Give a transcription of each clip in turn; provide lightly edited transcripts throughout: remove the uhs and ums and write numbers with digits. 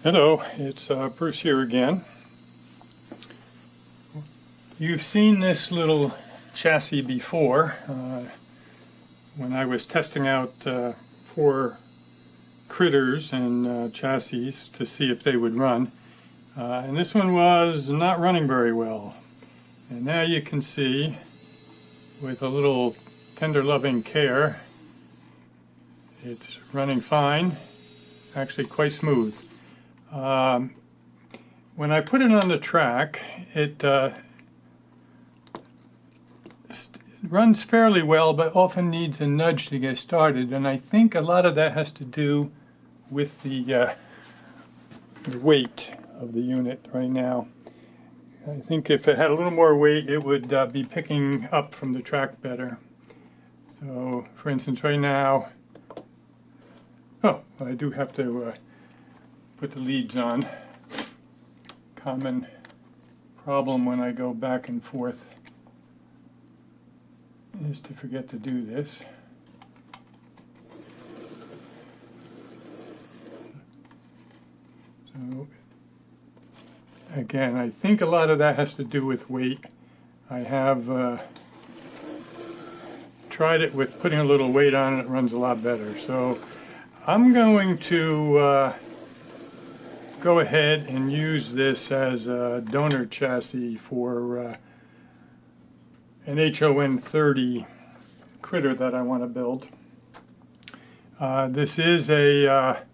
Hello, it's Bruce here again. You've seen this little chassis before when I was testing out 4 critters and chassis to see if they would run. And this one was not running very well. And now you can see, with a little tender loving care, it's running fine, actually quite smooth. When I put it on the track, it runs fairly well, but often needs a nudge to get started, and I think a lot of that has to do with the weight of the unit right now. I think if it had a little more weight, it would be picking up from the track better. So, for instance, right now, I do have to put the leads on. Common problem when I go back and forth is to forget to do this. So again, I think a lot of that has to do with weight. I have tried it with putting a little weight on and it runs a lot better. So I'm going to go ahead and use this as a donor chassis for an HOn30 critter that I want to build. This is a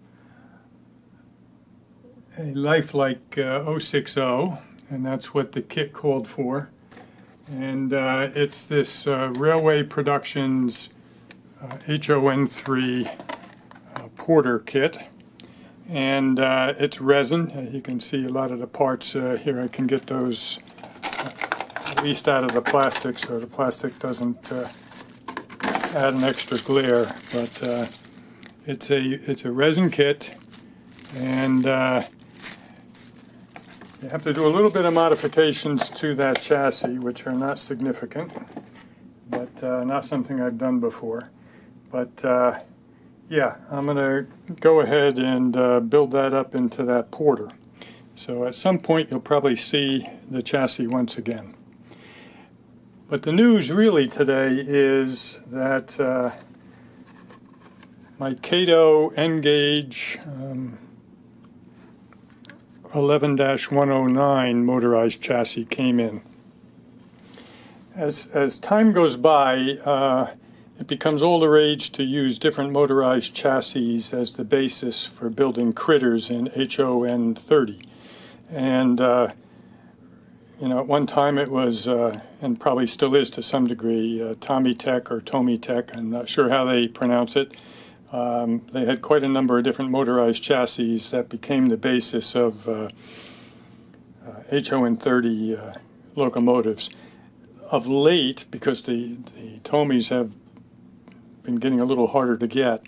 lifelike 060, and that's what the kit called for. And it's this Railway Productions HOn3 Porter kit. And it's resin. You can see a lot of the parts here. I can get those at least out of the plastic so the plastic doesn't add an extra glare. But it's a resin kit, and you have to do a little bit of modifications to that chassis, which are not significant, but not something I've done before. But yeah, I'm going to go ahead and build that up into that Porter. So at some point you'll probably see the chassis once again. But the news really today is that my Kato N-Gauge 11-109 motorized chassis came in. As time goes by, it becomes all the rage to use different motorized chassis as the basis for building critters in HOn30. And, at one time it was, and probably still is to some degree, Tommy Tech or Tommy Tech, I'm not sure how they pronounce it. They had quite a number of different motorized chassis that became the basis of HOn30 locomotives. Of late, because the Tomies have been getting a little harder to get,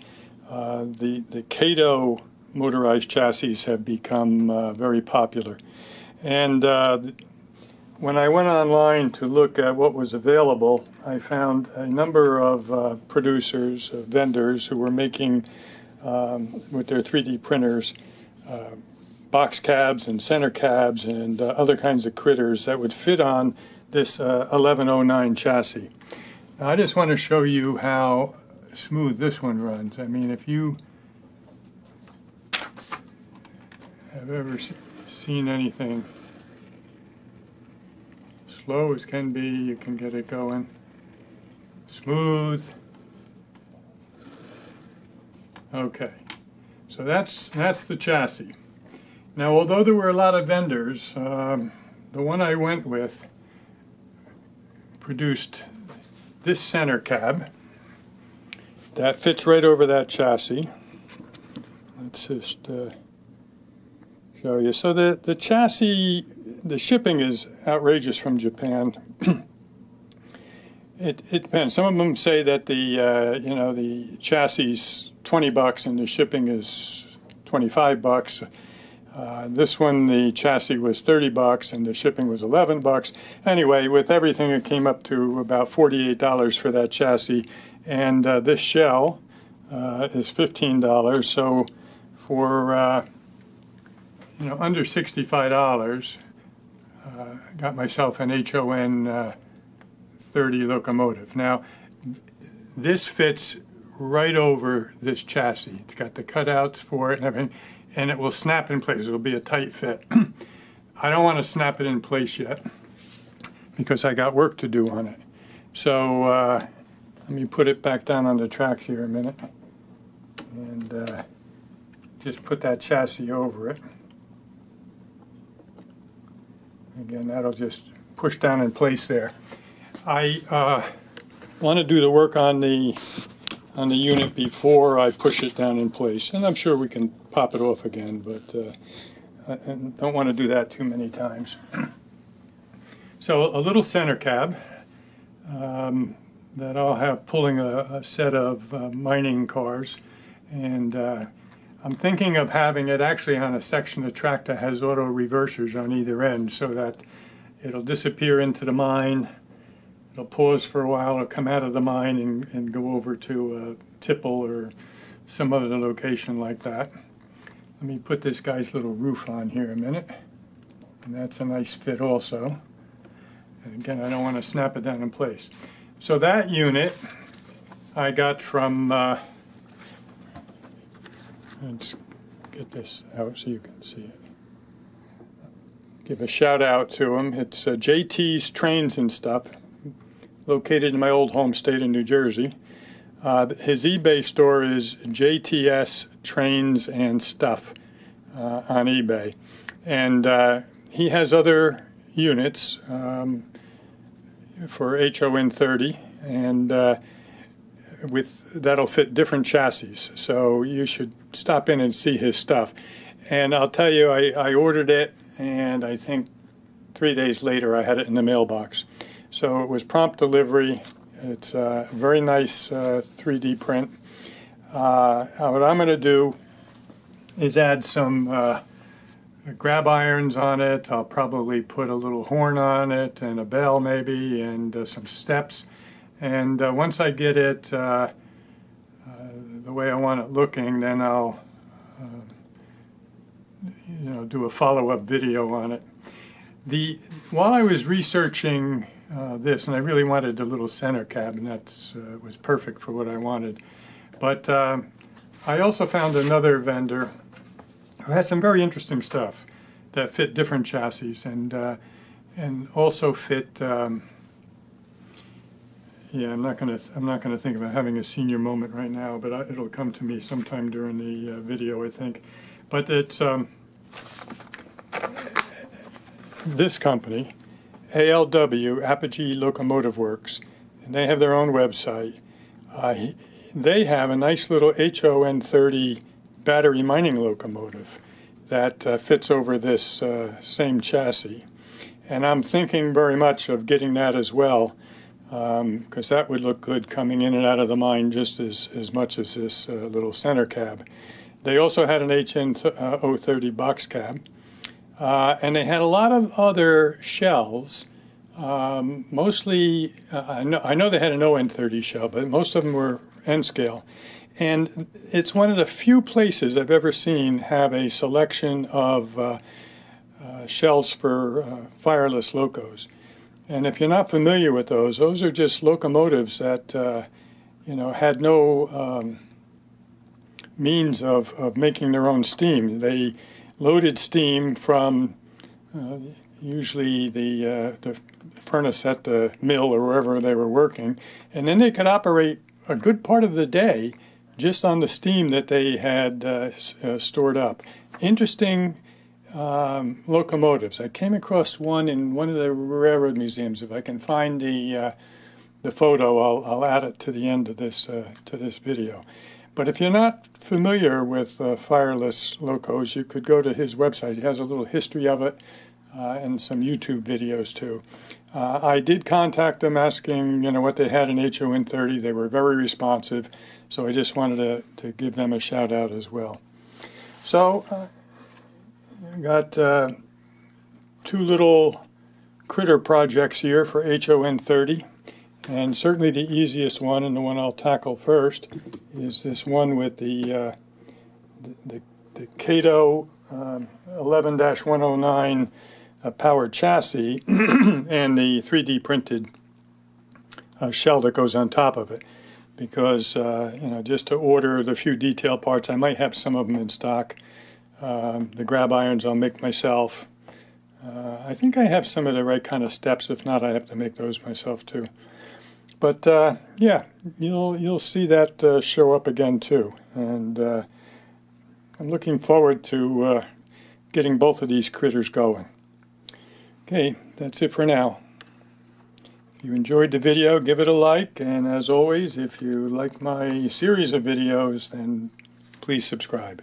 the Kato motorized chassis have become very popular. And when I went online to look at what was available, I found a number of producers, vendors who were making, with their 3D printers, box cabs and center cabs and other kinds of critters that would fit on this 1109 chassis. Now, I just want to show you how smooth this one runs. I mean, if you have ever seen anything slow as can be, you can get it going. Smooth. Okay, so that's the chassis. Now, although there were a lot of vendors, the one I went with produced this center cab that fits right over that chassis. Let's just show you. So the chassis, the shipping is outrageous from Japan. It depends. Some of them say that the chassis is $20 and the shipping is $25. This one, the chassis was $30 and the shipping was $11. Anyway, with everything, it came up to about $48 for that chassis. And this shell is $15. So for under $65. Got myself an HOn30 locomotive. Now, this fits right over this chassis. It's got the cutouts for it and everything, and it will snap in place. It'll be a tight fit. I don't want to snap it in place yet because I got work to do on it. So let me put it back down on the tracks here a minute and just put that chassis over it. Again, that'll just push down in place there. I want to do the work on the unit before I push it down in place, and I'm sure we can pop it off again, but I don't want to do that too many times. So a little center cab that I'll have pulling a set of mining cars, and I'm thinking of having it actually on a section of track that has auto reversers on either end so that it'll disappear into the mine, it'll pause for a while, it'll come out of the mine and go over to Tipple or some other location like that. Let me put this guy's little roof on here a minute, and that's a nice fit also. And again, I don't want to snap it down in place. So that unit I got from let's get this out so you can see it. Give a shout out to him. It's JT's Trains and Stuff, located in my old home state of New Jersey. His eBay store is JTS Trains and Stuff on eBay. And he has other units for HOn30, and that'll fit different chassis. So you should stop in and see his stuff. And I'll tell you, I ordered it, and I think 3 days later I had it in the mailbox. So it was prompt delivery. It's a very nice 3D print. What I'm going to do is add some grab irons on it. I'll probably put a little horn on it and a bell maybe, and some steps. And once I get it the way I want it looking, then I'll do a follow-up video on it. While I was researching this, and I really wanted a little center cab, and that was perfect for what I wanted. But I also found another vendor who had some very interesting stuff that fit different chassis and also fit. Yeah, I'm not gonna think about having a senior moment right now, but it'll come to me sometime during the video, I think. But it's this company, ALW, Apogee Locomotive Works, and they have their own website. They have a nice little HOn30 battery mining locomotive that fits over this same chassis. And I'm thinking very much of getting that as well, because that would look good coming in and out of the mine just as much as this little center cab. They also had an HOn30 box cab, and they had a lot of other shells. Mostly, I know they had an ON30 shell, but most of them were N scale. And it's one of the few places I've ever seen have a selection of shells for fireless locos. And if you're not familiar with those are just locomotives that had no means of making their own steam. They loaded steam from usually the furnace at the mill or wherever they were working, and then they could operate a good part of the day just on the steam that they had stored up. Interesting locomotives. I came across one in one of the railroad museums. If I can find the photo, I'll add it to the end of this video. But if you're not familiar with fireless locos, you could go to his website. He has a little history of it and some YouTube videos too. I did contact them asking what they had in HOn30. They were very responsive, so I just wanted to give them a shout out as well. So I got two little critter projects here for HOn30, and certainly the easiest one and the one I'll tackle first is this one with the Kato 11-109 powered chassis and the 3D printed shell that goes on top of it. Because, just to order the few detail parts, I might have some of them in stock. The grab irons I'll make myself. I think I have some of the right kind of steps. If not, I have to make those myself too. But yeah, you'll see that show up again too. And I'm looking forward to getting both of these critters going. Okay, that's it for now. If you enjoyed the video, give it a like, and as always, if you like my series of videos, then please subscribe.